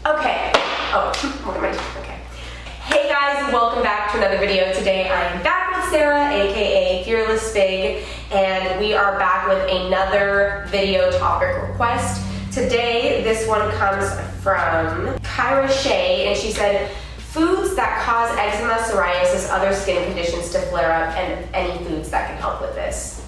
Okay. Oh, what am I doing? Okay. Hey guys, welcome back to another video. Today I am back with Sarah, aka Fearless Fig, and we are back with another video topic request. Today, this one comes from Kyra Shea, and she said, foods that cause eczema, psoriasis, other skin conditions to flare up, and any foods that can help with this.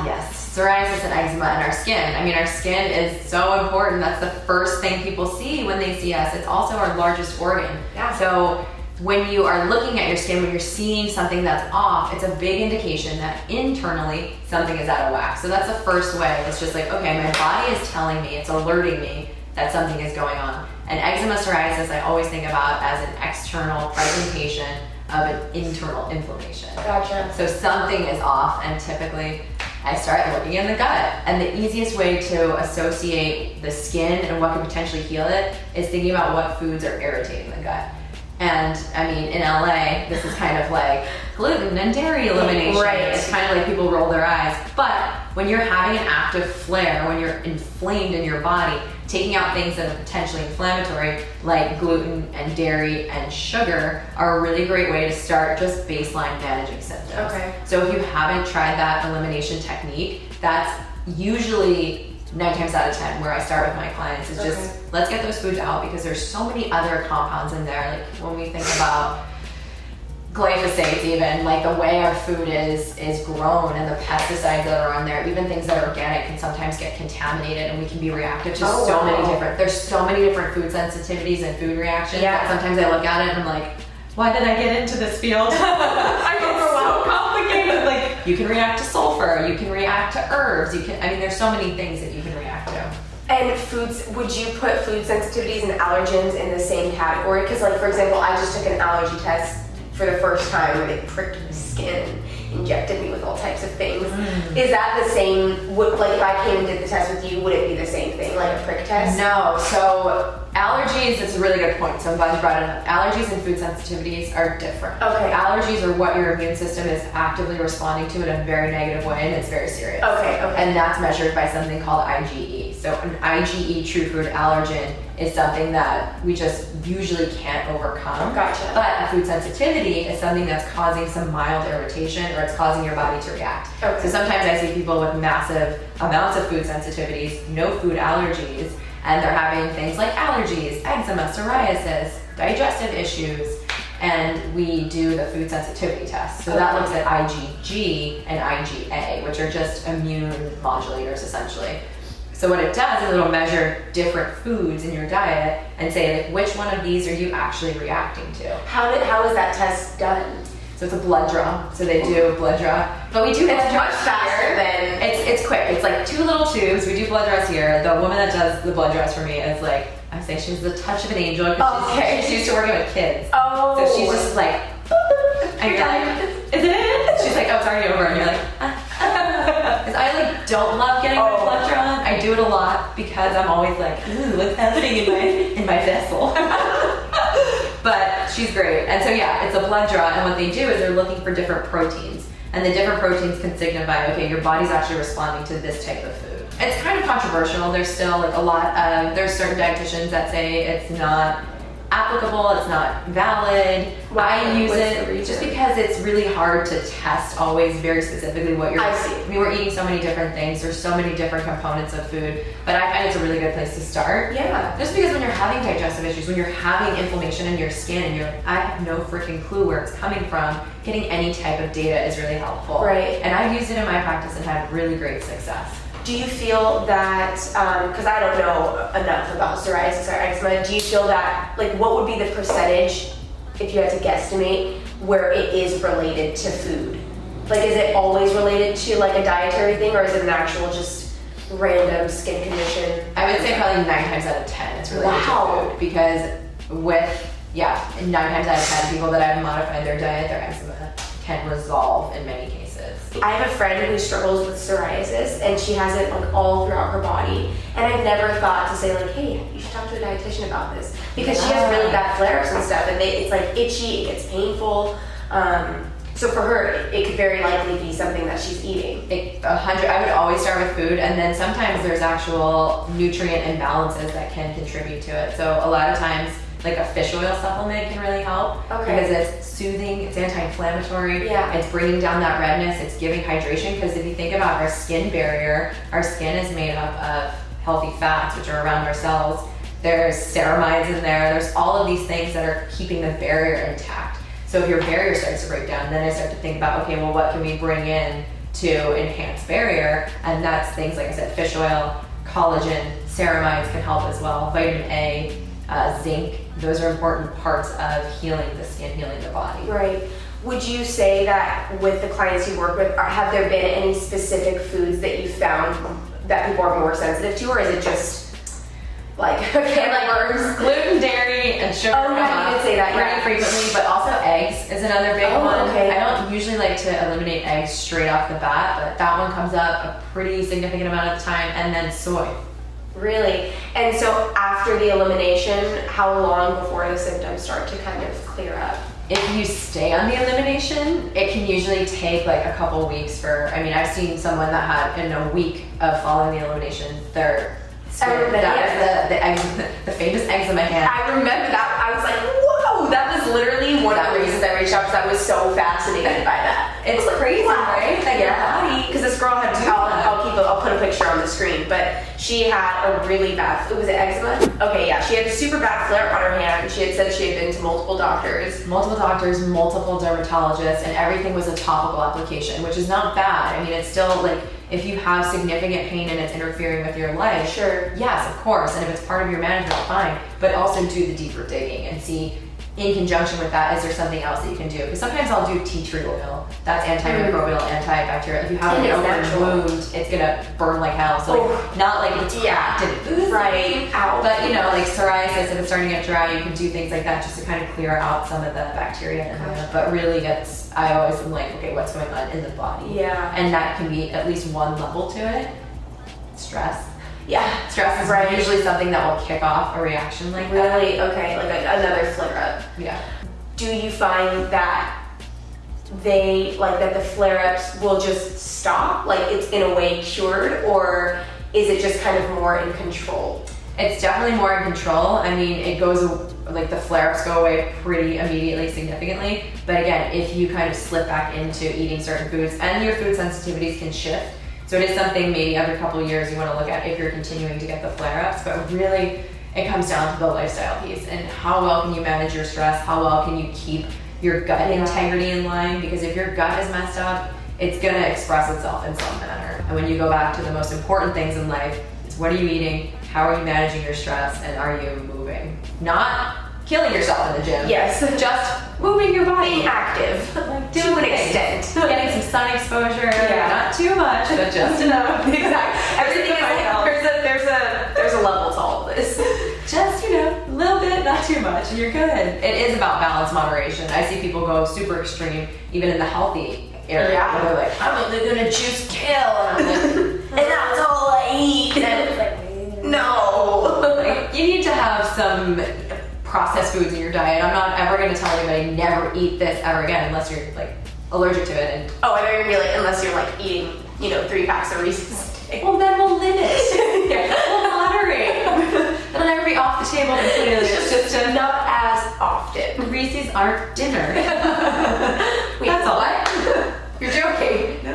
Yes, psoriasis and eczema in our skin. I mean, our skin is so important. That's the first thing people see when they see us. It's also our largest organ. Yeah. So when you are looking at your skin, when you're seeing something that's off, it's a big indication that internally something is out of whack. So that's the first way. It's just like, okay, my body is telling me, it's alerting me that something is going on. And eczema, psoriasis, I always think about as an external presentation of an internal inflammation. Gotcha. So something is off, and typically I start looking in the gut. And the easiest way to associate the skin and what could potentially heal it is thinking about what foods are irritating the gut. And I mean, in LA, this is kind of like gluten and dairy elimination. Right. It's kind of like people roll their eyes. But when you're having an active flare, when you're inflamed in your body, taking out things that are potentially inflammatory, like gluten and dairy and sugar, are a really great way to start just baseline managing symptoms. Okay. So if you haven't tried that elimination technique, that's usually 9 times out of 10 where I start with my clients is just, let's get those foods out, because there's so many other compounds in there. Like when we think about glyphosates, even like the way our food is grown and the pesticides that are on there, even things that are organic can sometimes get contaminated, and we can be reactive to there's so many different food sensitivities and food reactions that sometimes I look at it and I'm like, why did I get into this field? I get so complicated. Like, you can react to sulfur, you can react to herbs, there's so many things that you can react to. And foods, would you put food sensitivities and allergens in the same category? Because like, for example, I just took an allergy test for the first time where they pricked my skin, injected me with all types of things. Is that the same, like if I came and did the test with you, would it be the same thing, like a prick test? No, so allergies, it's a really good point, so I'm glad you brought it up. Allergies and food sensitivities are different. Okay. Allergies are what your immune system is actively responding to in a very negative way, and it's very serious. Okay. And that's measured by something called IgE. So an IgE true food allergen is something that we just usually can't overcome. Gotcha. But a food sensitivity is something that's causing some mild irritation, or it's causing your body to react. Okay. So sometimes I see people with massive amounts of food sensitivities, no food allergies, and they're having things like allergies, eczema, psoriasis, digestive issues, and we do the food sensitivity test. So that looks at IgG and IgA, which are just immune modulators essentially. So what it does is it'll measure different foods in your diet and say, like, which one of these are you actually reacting to? How is that test done? So it's a blood draw. So they do a blood draw. But we do blood draws much faster here. It's quick. It's like 2 little tubes. We do blood draws here. The woman that does the blood draws for me is like, I say she's the touch of an angel, because she's used to working with kids. Oh. So she's just like, and you're like, is it? She's like, oh, it's already over. And you're like, because I like don't love getting my blood drawn. I do it a lot because I'm always like, ooh, what's happening in my vessel? But she's great. And so yeah, it's a blood draw, and what they do is they're looking for different proteins, and the different proteins can signify, okay, your body's actually responding to this type of food. It's kind of controversial. There's still like a lot of, there's certain dietitians that say it's not applicable, it's not valid. I use it just because it's really hard to test always very specifically what you're I mean, we're eating so many different things, there's so many different components of food, but I find it's a really good place to start. Yeah. Just because when you're having digestive issues, when you're having inflammation in your skin and you're like, I have no freaking clue where it's coming from, getting any type of data is really helpful. Right. And I've used it in my practice and had really great success. Do you feel that, because I don't know enough about psoriasis or eczema, do you feel that, like, what would be the percentage, if you had to guesstimate, where it is related to food? Like, is it always related to, like, a dietary thing, or is it an actual just random skin condition? I would say probably 9 times out of 10 it's related to food, because with, 9 times out of 10 people that have modified their diet, their eczema can resolve in many cases. I have a friend who struggles with psoriasis, and she has it like all throughout her body, and I've never thought to say like, hey, you should talk to a dietitian about this, because she has really bad flare-ups and stuff, and it's like itchy, it gets painful. So for her, it could very likely be something that she's eating. 100. I would always start with food, and then sometimes there's actual nutrient imbalances that can contribute to it. So a lot of times, like a fish oil supplement can really help because it's soothing, it's anti-inflammatory, it's bringing down that redness, it's giving hydration. Because if you think about our skin barrier, our skin is made up of healthy fats, which are around our cells. There's ceramides in there. There's all of these things that are keeping the barrier intact. So if your barrier starts to break down, then I start to think about, okay, well, what can we bring in to enhance barrier? And that's things like I said, fish oil, collagen, ceramides can help as well, vitamin A, zinc. Those are important parts of healing the skin, healing the body. Right. Would you say that with the clients you work with, have there been any specific foods that you found that people are more sensitive to, or is it just like worms? Gluten, dairy, and sugar. Oh, yeah, you did say that. Pretty frequently, but also eggs is another big one. Okay. I don't usually like to eliminate eggs straight off the bat, but that one comes up a pretty significant amount of the time, and then soy. Really? And so after the elimination, how long before the symptoms start to kind of clear up? If you stay on the elimination, it can usually take like a couple weeks for, I mean, I've seen someone that had in a week of following the elimination, their skin, the famous eczema hand. I remember that. I was like, whoa, that was literally one of the reasons I reached out, because I was so fascinated by that. It's crazy, right? That your body. Because this girl had, I'll put a picture on the screen, but she had a really bad, was it eczema? Okay, yeah, she had a super bad flare on her hand. She had said she had been to multiple doctors, multiple dermatologists, and everything was a topical application, which is not bad. I mean, it's still like, if you have significant pain and it's interfering with your life, sure, yes, of course, and if it's part of your management, fine, but also do the deeper digging and see, in conjunction with that, is there something else that you can do? Because sometimes I'll do tea tree oil. That's antimicrobial, antibacterial. If you have an open wound, it's gonna burn like hell. So like, not like it's cracked and oozing. Right. Ow. But you know, like psoriasis, if it's starting to get dry, you can do things like that just to kind of clear out some of the bacteria in there. But really, I always am like, okay, what's going on in the body? Yeah. And that can be at least one level to it. Stress. Yeah. Stress is usually something that will kick off a reaction like that. Really? Okay, like another flare up. Yeah. Do you find that that the flare-ups will just stop, like it's in a way cured, or is it just kind of more in control? It's definitely more in control. I mean, it goes, like the flare-ups go away pretty immediately, significantly. But again, if you kind of slip back into eating certain foods, and your food sensitivities can shift. So it is something maybe every couple of years you want to look at if you're continuing to get the flare-ups. But really, it comes down to the lifestyle piece and how well can you manage your stress, how well can you keep your gut integrity in line, because if your gut is messed up, it's going to express itself in some manner. And when you go back to the most important things in life, it's what are you eating, how are you managing your stress, and are you moving? Not killing yourself in the gym. Yes. Just moving your body. Being active. Like to an extent. Getting some sun exposure. Not too much, but just enough. Exactly. Everything is like, there's a level to all of this. Just, a little bit, not too much, and you're good. It is about balance, moderation. I see people go super extreme, even in the healthy area. Yeah. Where they're like, I'm only gonna juice kill. And I'm like, and that's all I eat. And it's like, no. Like, you need to have some processed foods in your diet. I'm not ever gonna tell anybody never eat this ever again unless you're like allergic to it. And I thought you were gonna be like, unless you're like eating, 3 packs of Reese's. Well, then we'll limit. We'll moderate. It'll never be off the table completely. It's just not as often. Reese's aren't dinner. Wait, that's all. What? You're joking. No.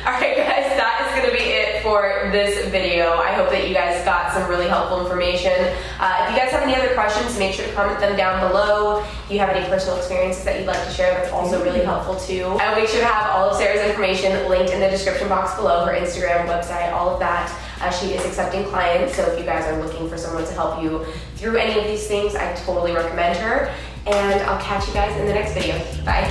Alright guys, that is going to be it for this video. I hope that you guys got some really helpful information. If you guys have any other questions, make sure to comment them down below. If you have any personal experiences that you'd like to share, that's also really helpful too. I will make sure to have all of Sarah's information linked in the description box below, her Instagram, website, all of that. She is accepting clients, so if you guys are looking for someone to help you through any of these things, I totally recommend her. And I'll catch you guys in the next video. Bye.